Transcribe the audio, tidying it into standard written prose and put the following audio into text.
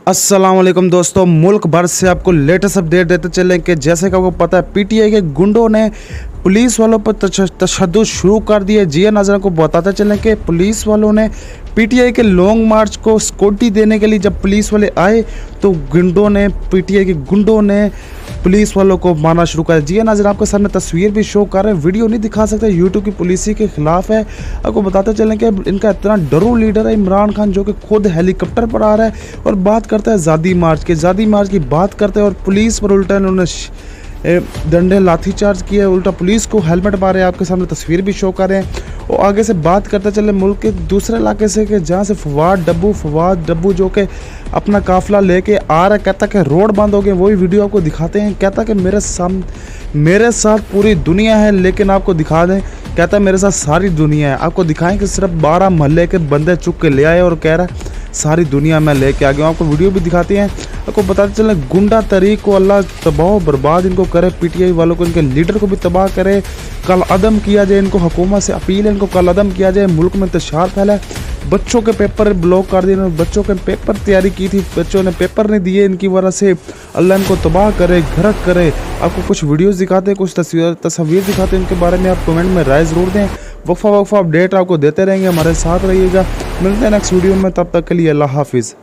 अस्सलाम वालेकुम दोस्तों, मुल्क भर से आपको लेटेस्ट अपडेट देते चलें कि जैसे कि आपको पता है पीटीआई के गुंडों ने पुलिस वालों पर तशद्दुद शुरू कर दिया। जिया नाज़रीन को बताते चलें कि पुलिस वालों ने पीटीआई के लॉन्ग मार्च को सिक्योरिटी देने के लिए जब पुलिस वाले आए तो पीटीआई के गुंडों ने पुलिस वालों को मारना शुरू कर दिया। जी नाज़रीन, आपके सामने तस्वीर भी शो कर रहे हैं, वीडियो नहीं दिखा सकते, यूट्यूब की पॉलिसी के खिलाफ है। आपको बताते चलें कि इनका इतना डरू लीडर है इमरान खान, जो कि खुद हेलीकॉप्टर पर आ रहा है और बात करता है आज़ादी मार्च की बात करते हैं और पुलिस पर उल्टा इन्होंने डंडे लाठीचार्ज किया, उल्टा पुलिस को हेलमेट मारे। आपके सामने तस्वीर भी शो कर रहे हैं। और आगे से बात करते चले मुल्क के दूसरे इलाके से कि जहाँ से फवाद डब्बू जो कि अपना काफिला लेके आ रहा है, कहता कि रोड बंद हो गए। वही वीडियो आपको दिखाते हैं। कहता कि मेरे साथ पूरी दुनिया है, लेकिन आपको दिखा दें, कहता है मेरे साथ सारी दुनिया है। आपको दिखाएं कि सिर्फ 12 मोहल्ले के बंदे चुक के ले आए और कह रहा है सारी दुनिया में लेके आ गया हूँ। आपको वीडियो भी दिखाते हैं। आपको बताते चले गुंडा तरीक को अल्लाह तबाह बर्बाद इनको करे, पीटीआई वालों को, इनके लीडर को भी तबाह करे, कल अदम किया जाए इनको। हुकूमत से अपील है इनको कल अदम किया जाए। मुल्क में इंतशार फैला है, बच्चों के पेपर ब्लॉक कर दिए, बच्चों के पेपर तैयारी की थी, बच्चों ने पेपर नहीं दिए, इनकी वजह से अल्लाह इनको तबाह करे, घरक करे। आपको कुछ वीडियोस दिखाते हैं, कुछ तस्वीर दिखाते हैं, इनके बारे में आप कमेंट में राय ज़रूर दें। वक्फा अपडेट आपको देते रहेंगे, हमारे साथ रहिएगा। मिलते हैं नेक्स्ट वीडियो में, तब तक के लिए अल्लाह हाफिज़।